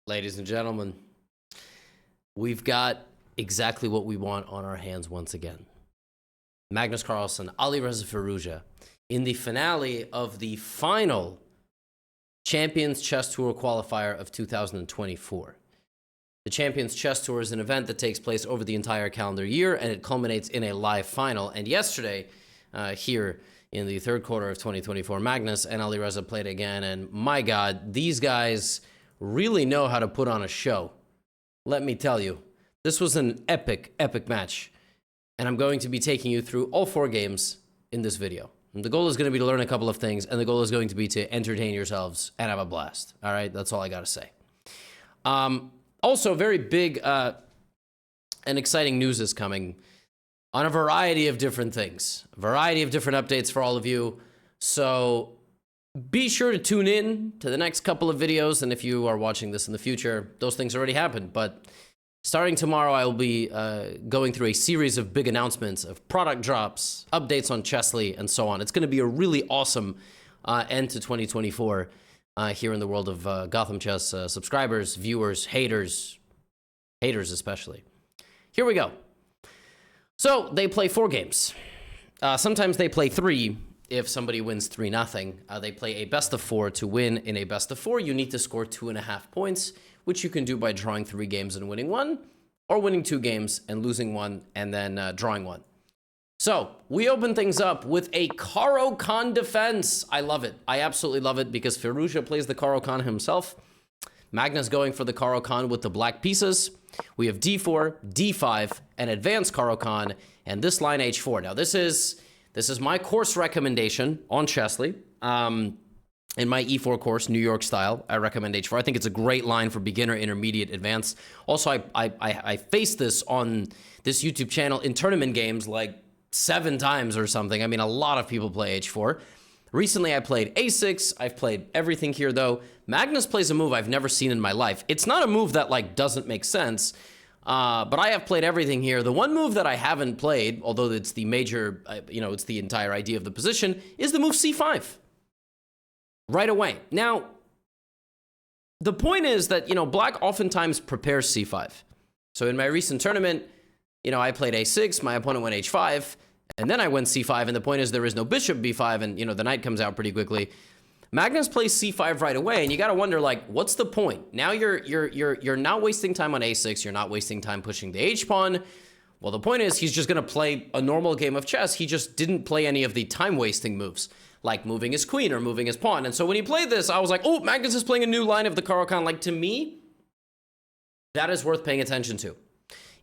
Ladies and gentlemen, we've got exactly what we want on our hands once again. Magnus Carlsen, Alireza Firouzja, in the finale of the final Champions Chess Tour qualifier of 2024. The Champions Chess Tour is an event that takes place over the entire calendar year, and it culminates in a live final. And yesterday, here in the third quarter of 2024, Magnus and Alireza played again, and my God, these guys really know how to put on a show. Let me tell you, this was an epic, epic match, and I'm going to be taking you through all 4 games in this video. And the goal is going to be to learn a couple of things, and the goal is going to be to entertain yourselves and have a blast. All right, that's all I got to say. Also, very big and exciting news is coming on a variety of different things, a variety of different updates for all of you. So be sure to tune in to the next couple of videos, and if you are watching this in the future, those things already happened. But starting tomorrow, I will be going through a series of big announcements of product drops, updates on Chessly, and so on. It's going to be a really awesome end to 2024 here in the world of GothamChess subscribers, viewers, haters especially. Here we go. So they play 4 games. Sometimes they play 3 if somebody wins 3-0. They play a best of 4 to win. In a best of 4, you need to score 2.5 points, which you can do by drawing 3 games and winning 1, or winning 2 games and losing 1 and then drawing 1. So we open things up with a Caro-Kann defense. I love it. I absolutely love it because Firouzja plays the Caro-Kann himself. Magnus going for the Caro-Kann with the black pieces. We have d4, d5, and advanced Caro-Kann, and this line h4. Now this is my course recommendation on Chessly. In my E4 course, New York style, I recommend h4. I think it's a great line for beginner, intermediate, advanced. Also, I faced this on this YouTube channel in tournament games like 7 times or something. I mean, a lot of people play h4. Recently, I played a6. I've played everything here, though. Magnus plays a move I've never seen in my life. It's not a move that, like, doesn't make sense, but I have played everything here. The one move that I haven't played, although it's the major, it's the entire idea of the position, is the move c5. Right away. Now, the point is that, black oftentimes prepares c5. So in my recent tournament, I played a6, my opponent went h5, and then I went c5, and the point is there is no bishop b5, and, the knight comes out pretty quickly. Magnus plays c5 right away, and you got to wonder, like, what's the point? Now you're not wasting time on a6, you're not wasting time pushing the h-pawn. Well, the point is he's just going to play a normal game of chess. He just didn't play any of the time-wasting moves, like moving his queen or moving his pawn. And so when he played this, I was like, oh, Magnus is playing a new line of the Caro-Kann. Like, to me, that is worth paying attention to.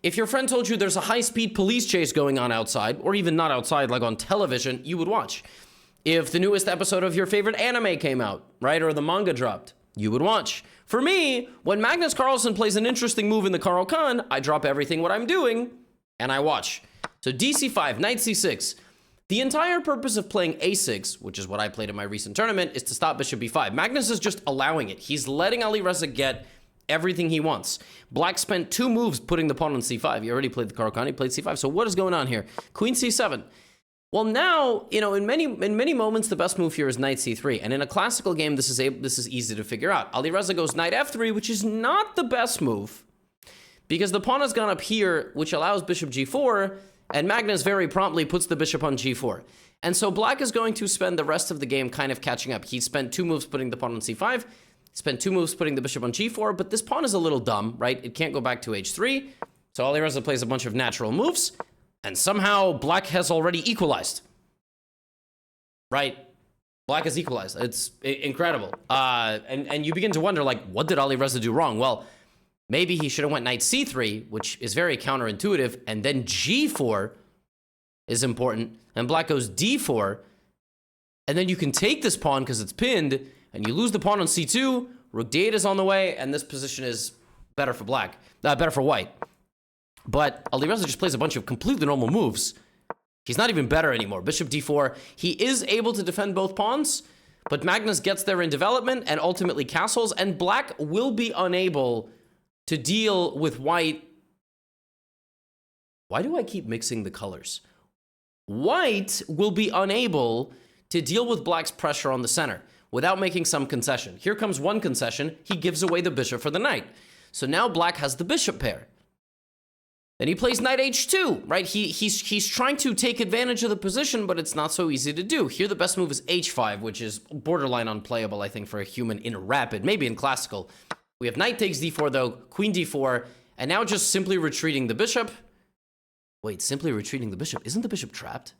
If your friend told you there's a high-speed police chase going on outside, or even not outside, like on television, you would watch. If the newest episode of your favorite anime came out, right, or the manga dropped, you would watch. For me, when Magnus Carlsen plays an interesting move in the Caro-Kann, I drop everything what I'm doing, and I watch. So dc5, knight c6. The entire purpose of playing a6, which is what I played in my recent tournament, is to stop bishop b5. Magnus is just allowing it. He's letting Alireza get everything he wants. Black spent 2 moves putting the pawn on c5. He already played the Caro-Kann, he played c5. So what is going on here? Queen c7. Well, now, in many moments, the best move here is knight c3. And in a classical game, this is easy to figure out. Alireza goes knight f3, which is not the best move, because the pawn has gone up here, which allows bishop g4, and Magnus very promptly puts the bishop on g4. And so black is going to spend the rest of the game kind of catching up. He spent 2 moves putting the pawn on c5, spent 2 moves putting the bishop on g4, but this pawn is a little dumb, right? It can't go back to h3, so Alireza plays a bunch of natural moves, and somehow black has already equalized. Right? Black has equalized. It's incredible. And you begin to wonder, like, what did Alireza do wrong? Well, maybe he should have went knight c3, which is very counterintuitive, and then g4 is important, and black goes d4, and then you can take this pawn because it's pinned, and you lose the pawn on c2, rook d8 is on the way, and this position is better for black, better for white. But Alireza just plays a bunch of completely normal moves. He's not even better anymore. Bishop d4, he is able to defend both pawns, but Magnus gets there in development and ultimately castles, and black will be unable to deal with white. Why do I keep mixing the colors? White will be unable to deal with black's pressure on the center. without making some concession. Here comes one concession. He gives away the bishop for the knight. So now black has the bishop pair. Then he plays knight h2, right? He's trying to take advantage of the position, but it's not so easy to do. Here, the best move is h5, which is borderline unplayable, I think, for a human in rapid, maybe in classical. We have knight takes d4, though, queen d4, and now just simply retreating the bishop. Wait, simply retreating the bishop? Isn't the bishop trapped?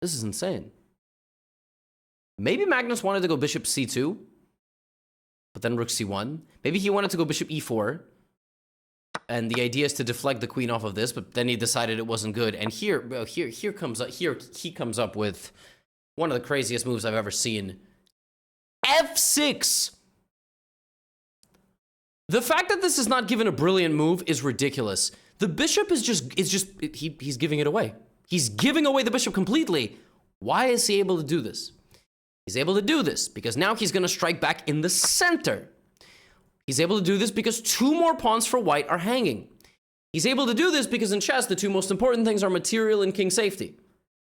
This is insane. Maybe Magnus wanted to go bishop c2, but then rook c1. Maybe he wanted to go bishop e4. And the idea is to deflect the queen off of this, but then he decided it wasn't good. And here he comes up with one of the craziest moves I've ever seen. f6. The fact that this is not given a brilliant move is ridiculous. The bishop he's giving it away. He's giving away the bishop completely. Why is he able to do this? He's able to do this because now he's going to strike back in the center. He's able to do this because two more pawns for white are hanging. He's able to do this because in chess, the two most important things are material and king safety.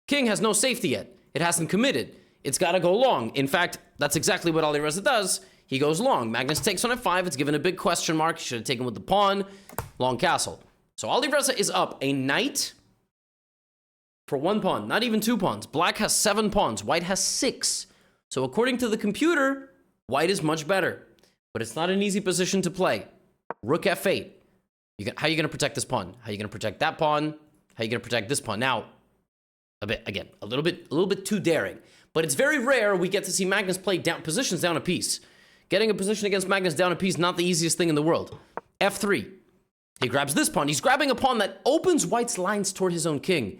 King has no safety yet. It hasn't committed. It's got to go long. In fact, that's exactly what Alireza does. He goes long. Magnus takes on f5. It's given a big question mark. He should have taken with the pawn. Long castle. So Alireza is up a knight for one pawn, not even two pawns. Black has 7 pawns. White has 6. So according to the computer, white is much better. But it's not an easy position to play. Rook f8. How are you going to protect this pawn? How are you going to protect that pawn? How are you going to protect this pawn? Now, a little bit too daring. But it's very rare we get to see Magnus play positions down a piece. Getting a position against Magnus down a piece, not the easiest thing in the world. f3. He grabs this pawn. He's grabbing a pawn that opens white's lines toward his own king.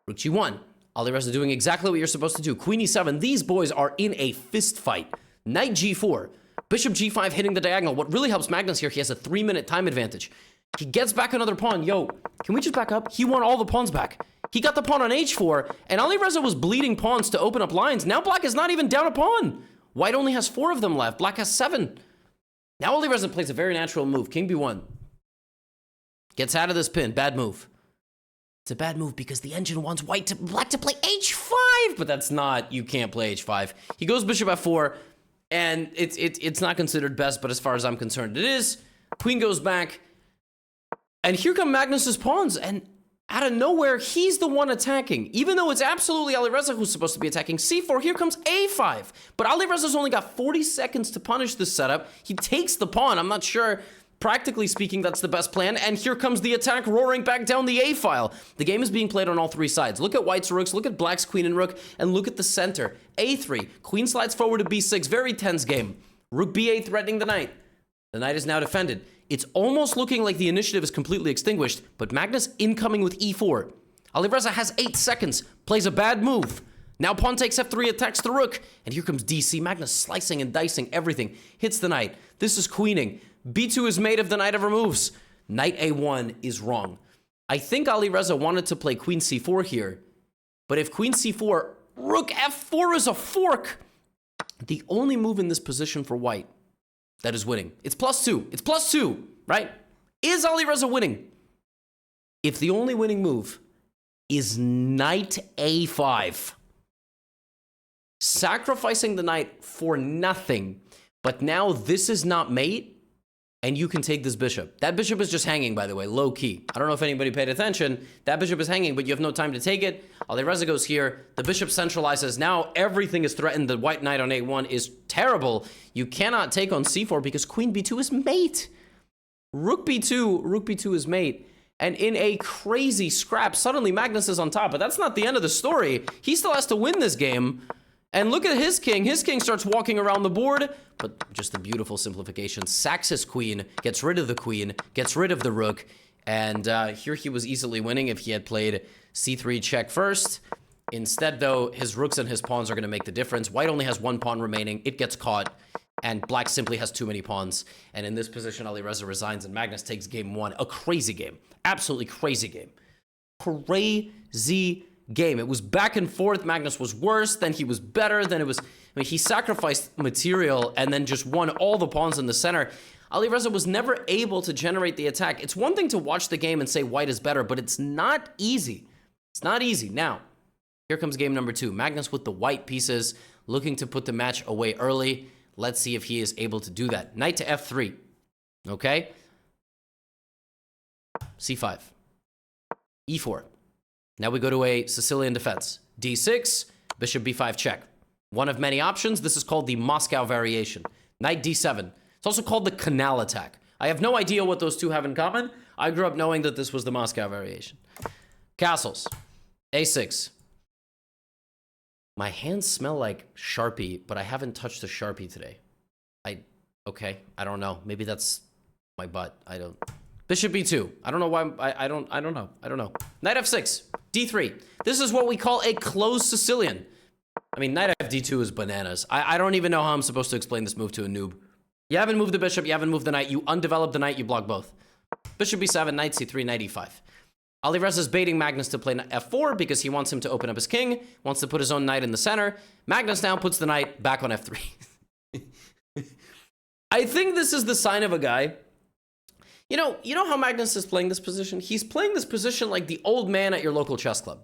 Rook g1. Alireza doing exactly what you're supposed to do. Queen e7. These boys are in a fist fight. Knight g4, bishop g5 hitting the diagonal. What really helps Magnus here, he has a 3-minute time advantage. He gets back another pawn. Yo, can we just back up? He won all the pawns back. He got the pawn on h4, and Alireza was bleeding pawns to open up lines. Now black is not even down a pawn. White only has 4 of them left. Black has 7. Now Alireza plays a very natural move. King b1. Gets out of this pin. Bad move. It's a bad move because the engine wants black to play h5, but that's not, you can't play h5. He goes bishop f4. And it's not considered best, but as far as I'm concerned, it is. Queen goes back. And here come Magnus's pawns. And out of nowhere, he's the one attacking. Even though it's absolutely Alireza who's supposed to be attacking. c4, here comes a5. But Alireza's only got 40 seconds to punish this setup. He takes the pawn. I'm not sure, practically speaking, that's the best plan. And here comes the attack roaring back down the a-file. The game is being played on all 3 sides. Look at white's rooks, look at black's queen and rook, and look at the center. a3, queen slides forward to b6, very tense game. Rook b8 threatening the knight. The knight is now defended. It's almost looking like the initiative is completely extinguished, but Magnus incoming with e4. Alireza has 8 seconds, plays a bad move. Now pawn takes f3, attacks the rook, and here comes dc. Magnus slicing and dicing everything, hits the knight. This is queening. b2 is made if the knight ever moves. Knight a1 is wrong. I think Alireza wanted to play queen c4 here, but if queen c4, rook f4 is a fork. The only move in this position for white that is winning. It's +2. It's +2, right? Is Alireza winning? If the only winning move is knight a5, sacrificing the knight for nothing, but now this is not mate, and you can take this bishop. That bishop is just hanging, by the way, low key. I don't know if anybody paid attention. That bishop is hanging, but you have no time to take it. Alireza goes here. The bishop centralizes. Now everything is threatened. The white knight on a1 is terrible. You cannot take on c4 because queen b2 is mate. Rook b2 is mate. And in a crazy scrap, suddenly Magnus is on top. But that's not the end of the story. He still has to win this game. And look at his king. His king starts walking around the board. But just a beautiful simplification. Sacks his queen, gets rid of the queen, gets rid of the rook. And here he was easily winning if he had played c3 check first. Instead, though, his rooks and his pawns are going to make the difference. White only has 1 pawn remaining. It gets caught. And black simply has too many pawns. And in this position, Alireza resigns and Magnus takes game 1. A crazy game. Absolutely crazy game. Crazy game. It was back and forth. Magnus was worse, then he was better, then it was, he sacrificed material and then just won all the pawns in the center. Alireza was never able to generate the attack. It's one thing to watch the game and say white is better, but it's not easy. It's not easy. Now, Here comes game number 2. Magnus with the white pieces, looking to put the match away early. Let's see if he is able to do that. Knight to f3. Okay. c5. e4. Now we go to a Sicilian defense. d6, bishop b5 check. One of many options. This is called the Moscow variation. Knight d7. It's also called the canal attack. I have no idea what those two have in common. I grew up knowing that this was the Moscow variation. Castles. a6. My hands smell like Sharpie, but I haven't touched the Sharpie today. Okay, I don't know. Maybe that's my butt. I don't. Bishop b2. I don't know why. I don't know. Knight f6. d3. This is what we call a closed Sicilian. I mean, knight fd2 is bananas. I don't even know how I'm supposed to explain this move to a noob. You haven't moved the bishop, you haven't moved the knight, you undeveloped the knight, you block both. Bishop b7, knight c3, knight e5. Alireza is baiting Magnus to play f4 because he wants him to open up his king, wants to put his own knight in the center. Magnus now puts the knight back on f3. I think this is the sign of a guy. You know how Magnus is playing this position? He's playing this position like the old man at your local chess club.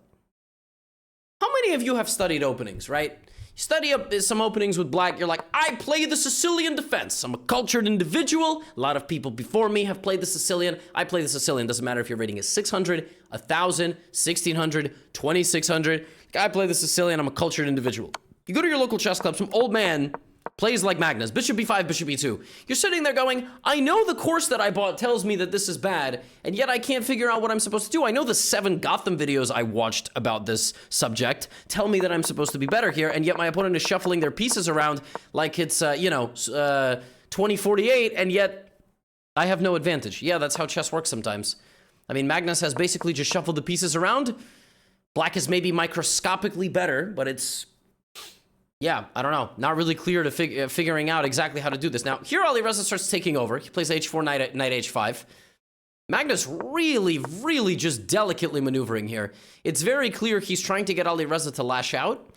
How many of you have studied openings, right? You study up some openings with black, you're like, I play the Sicilian defense. I'm a cultured individual. A lot of people before me have played the Sicilian. I play the Sicilian. Doesn't matter if your rating is 600, 1,000, 1,600, 2,600. I play the Sicilian. I'm a cultured individual. You go to your local chess club, some old man plays like Magnus. Bishop b5, bishop e2. You're sitting there going, I know the course that I bought tells me that this is bad, and yet I can't figure out what I'm supposed to do. I know the 7 Gotham videos I watched about this subject tell me that I'm supposed to be better here, and yet my opponent is shuffling their pieces around like it's, 2048, and yet I have no advantage. Yeah, that's how chess works sometimes. I mean, Magnus has basically just shuffled the pieces around. Black is maybe microscopically better, but it's... yeah, I don't know. Not really clear to figuring out exactly how to do this. Now, here Alireza starts taking over. He plays h4, knight h5. Magnus really just delicately maneuvering here. It's very clear he's trying to get Alireza to lash out.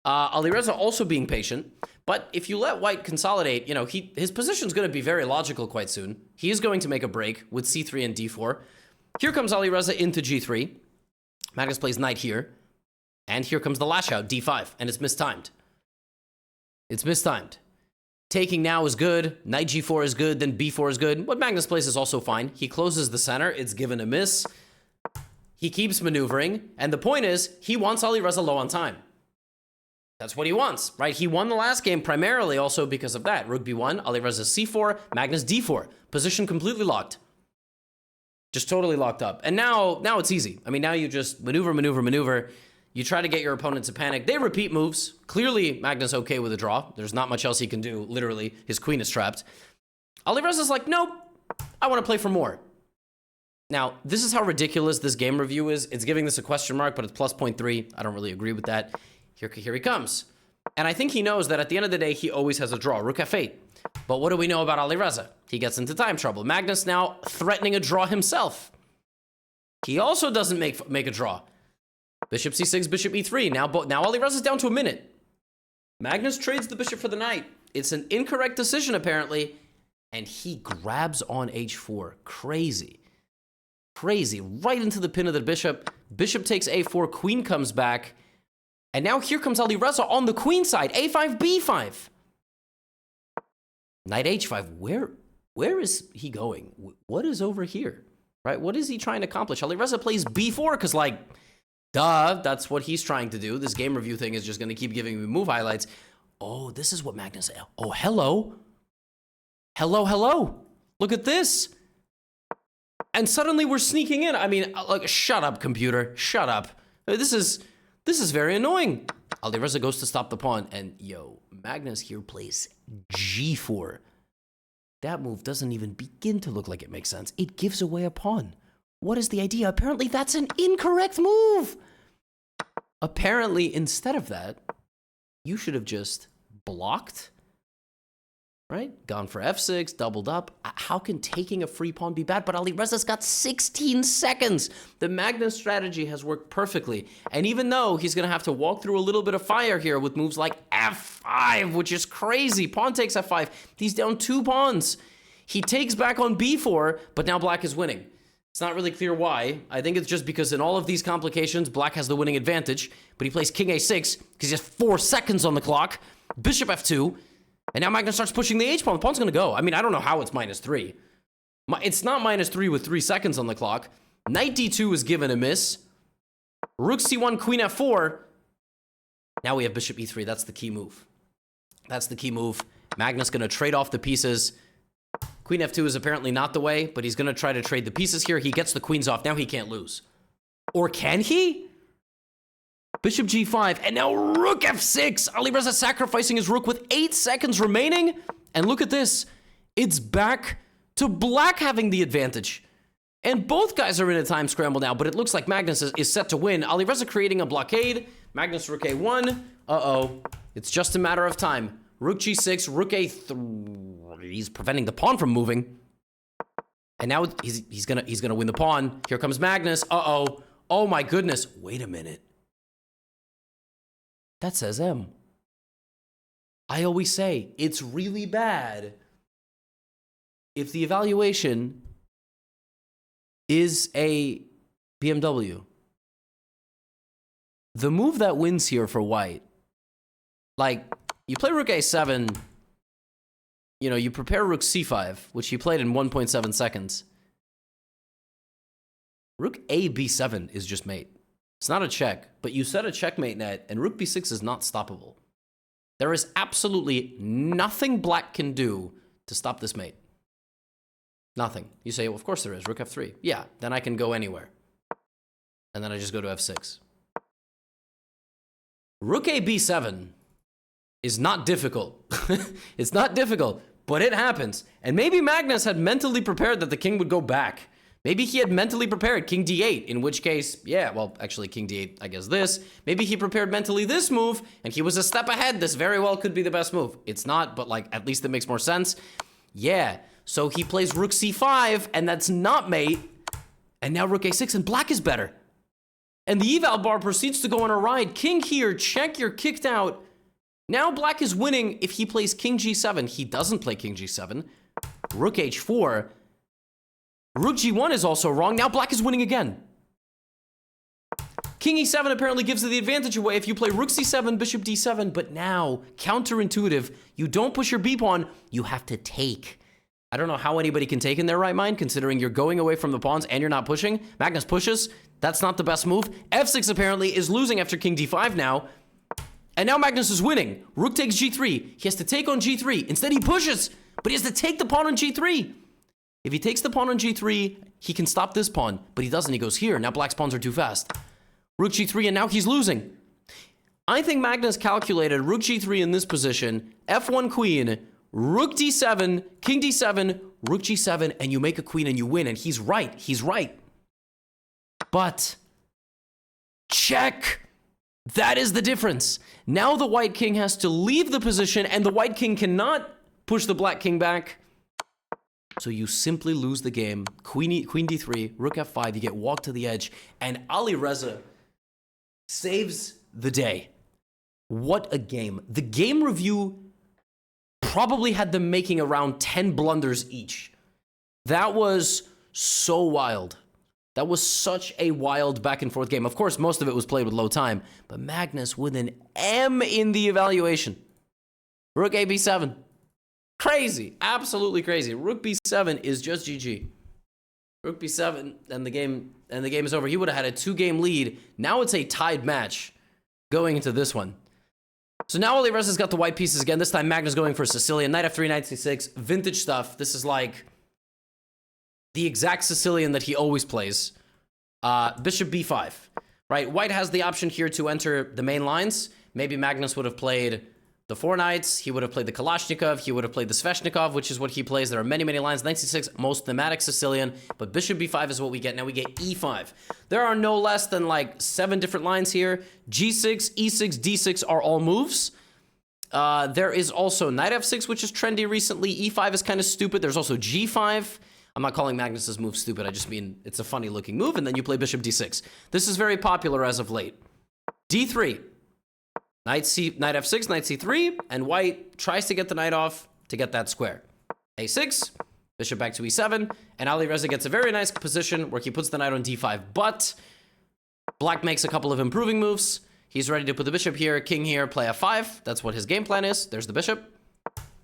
Alireza also being patient. But if you let white consolidate, his position's going to be very logical quite soon. He is going to make a break with c3 and d4. Here comes Alireza into g3. Magnus plays knight here. And here comes the lash out, d5. And it's mistimed. It's mistimed. Taking now is good. Knight g4 is good. Then b4 is good. What Magnus plays is also fine. He closes the center. It's given a miss. He keeps maneuvering. And the point is, he wants Alireza low on time. That's what he wants, right? He won the last game primarily also because of that. Rook b1, Alireza c4, Magnus d4. Position completely locked. Just totally locked up. And now it's easy. I mean, now you just maneuver. You try to get your opponent to panic. They repeat moves. Clearly, Magnus okay with a draw. There's not much else he can do. Literally, his queen is trapped. Alireza's like, nope, I want to play for more. Now, this is how ridiculous this game review is. It's giving this a question mark, but it's plus 0.3. I don't really agree with that. Here he comes. And I think he knows that at the end of the day, he always has a draw. Rook f8. But what do we know about Alireza? He gets into time trouble. Magnus now threatening a draw himself. He also doesn't make a draw. Bishop c6, bishop e3. Now Alireza's down to a minute. Magnus trades the bishop for the knight. It's an incorrect decision, apparently. And he grabs on h4. Crazy. Right into the pin of the bishop. Bishop takes a4. Queen comes back. And now here comes Alireza on the queen side. a5, b5. Knight h5. Where is he going? What is over here? Right? What is he trying to accomplish? Alireza plays b4 because, duh, that's what he's trying to do. This game review thing is just going to keep giving me move highlights. Oh, this is what Magnus... oh, hello. Hello. Look at this. And suddenly we're sneaking in. I mean, shut up, computer. Shut up. This is very annoying. Alireza goes to stop the pawn. And, Magnus here plays g4. That move doesn't even begin to look like it makes sense. It gives away a pawn. What is the idea? Apparently, that's an incorrect move. Apparently, instead of that, you should have just blocked, right? Gone for f6, doubled up. How can taking a free pawn be bad? But Alireza's got 16 seconds. The Magnus strategy has worked perfectly. And even though he's going to have to walk through a little bit of fire here with moves like f5, which is crazy. Pawn takes f5. He's down 2 pawns. He takes back on b4, but now black is winning. It's not really clear why. I think it's just because in all of these complications, black has the winning advantage, but he plays king a6 because he has 4 seconds on the clock. Bishop f2, and now Magnus starts pushing the h-pawn. The pawn's going to go. I mean, I don't know how it's -3. It's not -3 with 3 seconds on the clock. Knight d2 is given a miss. Rook c1, queen f4. Now we have bishop e3. That's the key move. That's the key move. Magnus going to trade off the pieces. Queen f2 is apparently not the way, but he's going to try to trade the pieces here. He gets the queens off. Now he can't lose. Or can he? Bishop g5, and now rook f6. Alireza sacrificing his rook with 8 seconds remaining. And look at this. It's back to black having the advantage. And both guys are in a time scramble now, but it looks like Magnus is set to win. Alireza creating a blockade. Magnus rook a1. Uh-oh. It's just a matter of time. Rook g6, rook a3. He's preventing the pawn from moving. And now he's gonna win the pawn. Here comes Magnus. Uh-oh. Oh my goodness. Wait a minute. That says M. I always say it's really bad if the evaluation is a BMW. The move that wins here for white, like, you play rook a7, you know, you prepare rook c5, which he played in 1.7 seconds. Rook a b7 is just mate. It's not a check, but you set a checkmate net, and rook b6 is not stoppable. There is absolutely nothing black can do to stop this mate. Nothing. You say, well, of course there is. Rook f3. Yeah, then I can go anywhere. And then I just go to f6. Rook a b7 is not difficult. It's not difficult, but it happens. And maybe Magnus had mentally prepared that the king would go back. Maybe he had mentally prepared king d8, in which case, yeah, well, actually king d8, I guess this. Maybe he prepared mentally this move, and he was a step ahead. This very well could be the best move. It's not, but like, at least it makes more sense. Yeah, so he plays rook c5, and that's not mate. And now rook a6, and black is better. And the eval bar proceeds to go on a ride. King here, check, you're kicked out. Now black is winning if he plays king g7. He doesn't play king g7. Rook h4. Rook g1 is also wrong. Now black is winning again. King e7 apparently gives the advantage away if you play rook c7, bishop d7. But now, counterintuitive, you don't push your b-pawn, you have to take. I don't know how anybody can take in their right mind, considering you're going away from the pawns and you're not pushing. Magnus pushes. That's not the best move. f6 apparently is losing after king d5 now. And now Magnus is winning. Rook takes g3. He has to take on g3. Instead, he pushes, but he has to take the pawn on g3. If he takes the pawn on g3, he can stop this pawn, but he doesn't. He goes here. Now black's pawns are too fast. Rook g3, and now he's losing. I think Magnus calculated rook g3 in this position, f1 queen, rook d7, king d7, rook g7, and you make a queen and you win. And he's right. He's right. But check. That is the difference. Now the white king has to leave the position, and the white king cannot push the black king back. So you simply lose the game. Queen d3, rook f5, you get walked to the edge, and Alireza saves the day. What a game. The game review probably had them making around 10 blunders each. That was so wild. That was such a wild back and forth game. Of course, most of it was played with low time, but Magnus with an M in the evaluation. Rook a b7. Crazy, absolutely crazy. Rook b7 is just GG. Rook b7, and the game is over. He would have had a 2-game lead. Now it's a tied match going into this one. So now Alireza's got the white pieces again. This time Magnus going for Sicilian. Knight f3, knight c6. Vintage stuff. This is like the exact Sicilian that he always plays. Bishop b5. Right, white has the option here to enter the main lines. Maybe Magnus would have played the 4 knights, he would have played the Kalashnikov, he would have played the Sveshnikov, which is what he plays. There are many, many lines. Knight c6, most thematic Sicilian, but bishop b5 is what we get. Now we get e5. There are no less than like 7 different lines here. g6, e6, d6 are all moves. There is also knight f6, which is trendy recently. e5 is kind of stupid. There's also g5. I'm not calling Magnus's move stupid. I just mean it's a funny looking move, and then you play bishop d6. This is very popular as of late. d3. Knight f6, knight c3, and white tries to get the knight off to get that square. a6, Bishop back to e7, and Ali Reza gets a very nice position where he puts the knight on d5, but black makes a couple of improving moves. He's ready to put the bishop here, king here, play f5. That's what his game plan is. There's the bishop.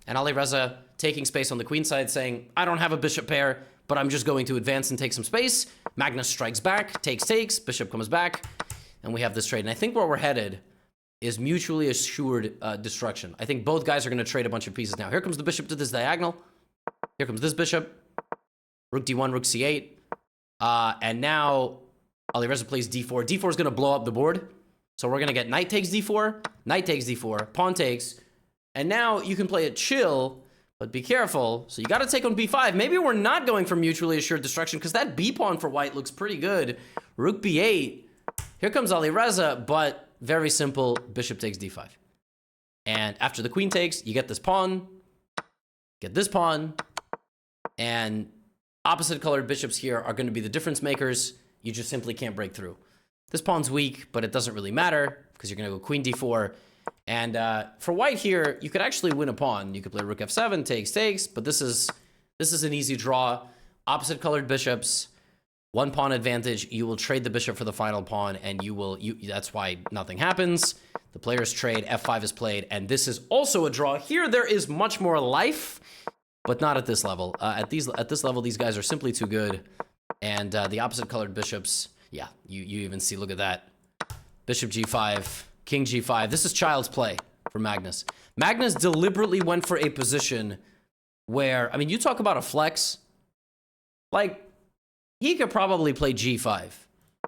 And Ali Reza taking space on the queen side, saying, I don't have a bishop pair, but I'm just going to advance and take some space. Magnus strikes back, takes, bishop comes back, and we have this trade. And I think where we're headed is mutually assured destruction. I think both guys are going to trade a bunch of pieces now. Here comes the bishop to this diagonal. Here comes this bishop. Rook d1, rook c8. And now Ali Reza plays d4. d4 is going to blow up the board. So we're going to get knight takes d4, pawn takes. And now you can play it chill, but be careful. So you got to take on b5. Maybe we're not going for mutually assured destruction because that b pawn for white looks pretty good. Rook b8. Here comes Ali Reza, but very simple. Bishop takes d5. And after the queen takes, you get this pawn, get this pawn, and opposite colored bishops here are going to be the difference makers. You just simply can't break through. This pawn's weak, but it doesn't really matter because you're going to go queen d4. And for white here, you could actually win a pawn. You could play rook f7, takes, but this is an easy draw. Opposite colored bishops, one pawn advantage. You will trade the bishop for the final pawn, and that's why nothing happens. The players trade, f5 is played, and this is also a draw. Here, there is much more life, but not at this level. At this level, these guys are simply too good. And the opposite colored bishops, yeah, you even see, look at that. Bishop g5, king g5. This is child's play for Magnus. Magnus deliberately went for a position where, I mean, you talk about a flex. Like, he could probably play g5.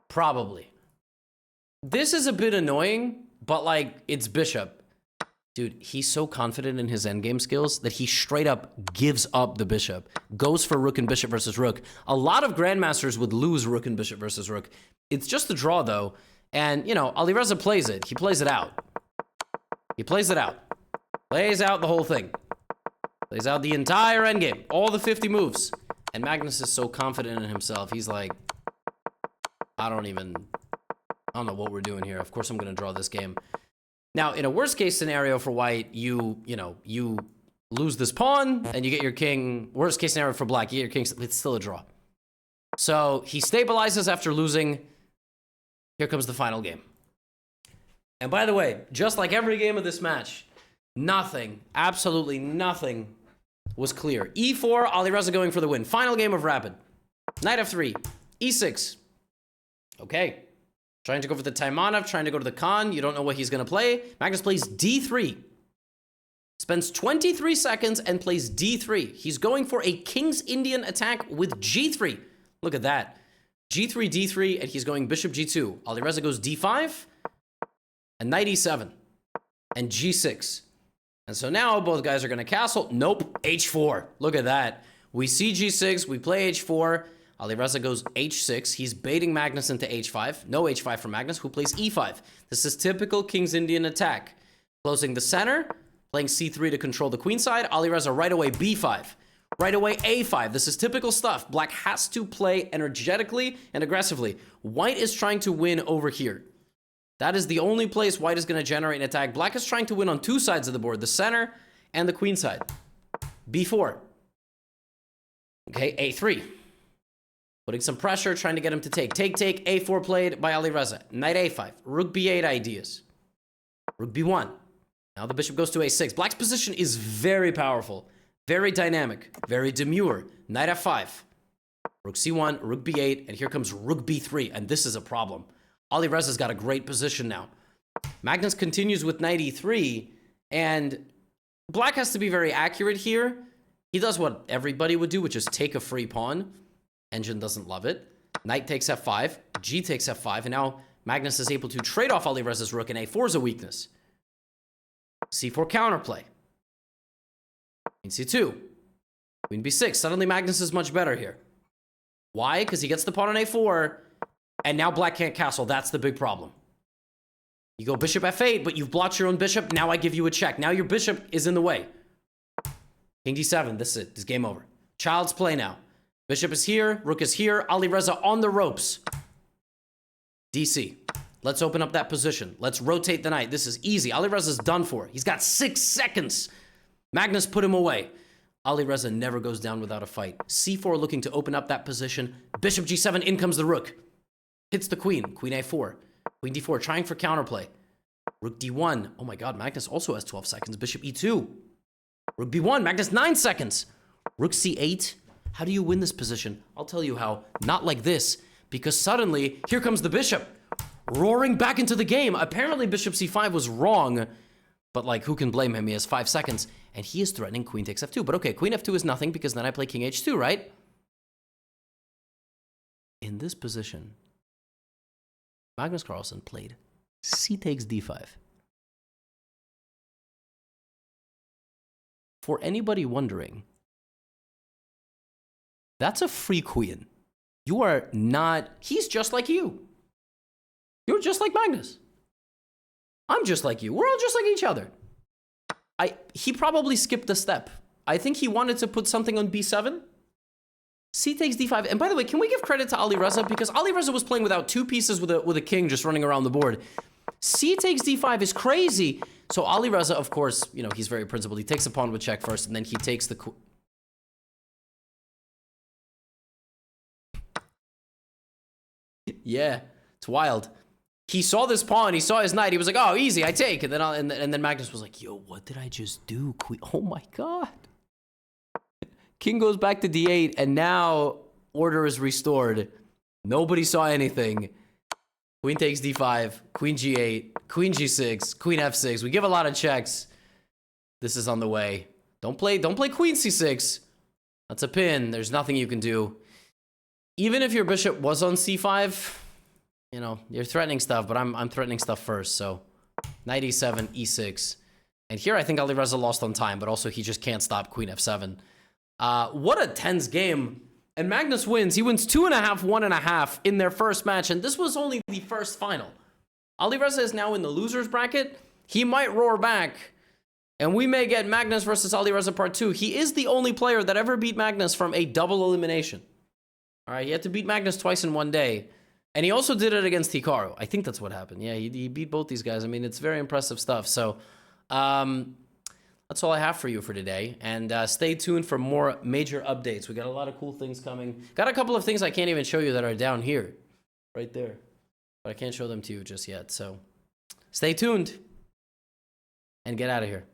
Probably. This is a bit annoying, but, like, it's bishop. Dude, he's so confident in his endgame skills that he straight up gives up the bishop. Goes for rook and bishop versus rook. A lot of grandmasters would lose rook and bishop versus rook. It's just a draw, though. And, you know, Ali Reza plays it. He plays it out. He plays it out. Plays out the whole thing. Plays out the entire endgame. All the 50 moves. And Magnus is so confident in himself. He's like, I don't know what we're doing here. Of course I'm going to draw this game. Now, in a worst case scenario for white, you lose this pawn and you get your king. Worst case scenario for black, you get your king. It's still a draw. So he stabilizes after losing. Here comes the final game. And by the way, just like every game of this match, nothing, absolutely nothing was clear. e4, Ali Reza going for the win. Final game of rapid. Knight f3, e6. Okay. Trying to go for the Taimanov, trying to go to the Khan. You don't know what he's going to play. Magnus plays d3. Spends 23 seconds and plays d3. He's going for a King's Indian attack with g3. Look at that. g3, d3, and he's going bishop g2. Ali Reza goes d5, and knight e7, and g6. And so now both guys are going to castle. Nope, h4. Look at that. We see g6, we play h4. Ali Reza goes h6. He's baiting Magnus into h5. No h5 for Magnus, who plays e5. This is typical King's Indian attack. Closing the center, playing c3 to control the queen side. Ali Reza right away b5. Right away a5. This is typical stuff. Black has to play energetically and aggressively. White is trying to win over here. That is the only place white is going to generate an attack. Black is trying to win on two sides of the board, the center and the queen side. b4. Okay, a3. Putting some pressure, trying to get him to take. Take, a4 played by Ali Reza. Knight a5. Rook b8 ideas. Rook b1. Now the bishop goes to a6. Black's position is very powerful. Very dynamic. Very demure. Knight f5. Rook c1, rook b8, and here comes rook b3, and this is a problem. Ali Reza's got a great position now. Magnus continues with knight e3, and black has to be very accurate here. He does what everybody would do, which is take a free pawn. Engine doesn't love it. Knight takes f5, g takes f5, and now Magnus is able to trade off Ali Reza's rook, and a4 is a weakness. c4 counterplay. Queen c2. Queen b6. Suddenly Magnus is much better here. Why? Because he gets the pawn on a4, and now black can't castle. That's the big problem. You go bishop f8, but you've blocked your own bishop. Now I give you a check. Now your bishop is in the way. King d7. This is it. This is game over. Child's play now. Bishop is here. Rook is here. Ali Reza on the ropes. DC. Let's open up that position. Let's rotate the knight. This is easy. Ali Reza's done for. He's got 6 seconds. Magnus put him away. Alireza never goes down without a fight. c4 looking to open up that position. Bishop g7, in comes the rook. Hits the queen. Queen a4. Queen d4, trying for counterplay. Rook d1. Oh my god, Magnus also has 12 seconds. Bishop e2. Rook b1, Magnus 9 seconds. Rook c8. How do you win this position? I'll tell you how. Not like this, because suddenly, here comes the bishop, roaring back into the game. Apparently, bishop c5 was wrong, but like, who can blame him? He has 5 seconds, and he is threatening queen takes f2. But okay, queen f2 is nothing, because then I play king h2, right? In this position, Magnus Carlsen played c takes d5. For anybody wondering, that's a free queen. You are not, he's just like you. You're just like Magnus. I'm just like you. We're all just like each other. He probably skipped a step. I think he wanted to put something on b7. C takes d5. And by the way, can we give credit to Alireza? Because Alireza was playing without 2 pieces with a king just running around the board. C takes d5 is crazy. So Alireza, of course, you know, he's very principled. He takes a pawn with check first, and then he takes the... Yeah, it's wild. He saw this pawn, he saw his knight, he was like, oh, easy, I take. And then Magnus was like, yo, what did I just do? Queen, oh my god. King goes back to d8, and now order is restored. Nobody saw anything. Queen takes d5, queen g8, queen g6, queen f6. We give a lot of checks. This is on the way. Don't play queen c6. That's a pin. There's nothing you can do. Even if your bishop was on c5, you know, you're threatening stuff, but I'm threatening stuff first. So knight e7, e6. And here I think Alireza lost on time, but also he just can't stop queen f7. What a tense game. And Magnus wins. He wins 2.5, 1.5 in their first match. And this was only the first final. Alireza is now in the loser's bracket. He might roar back. And we may get Magnus versus Alireza part 2. He is the only player that ever beat Magnus from a double elimination. All right, he had to beat Magnus twice in one day. And he also did it against Hikaru. I think that's what happened. Yeah, he beat both these guys. I mean, it's very impressive stuff. So, that's all I have for you for today. And stay tuned for more major updates. We got a lot of cool things coming. Got a couple of things I can't even show you that are down here. Right there. But I can't show them to you just yet. So stay tuned and get out of here.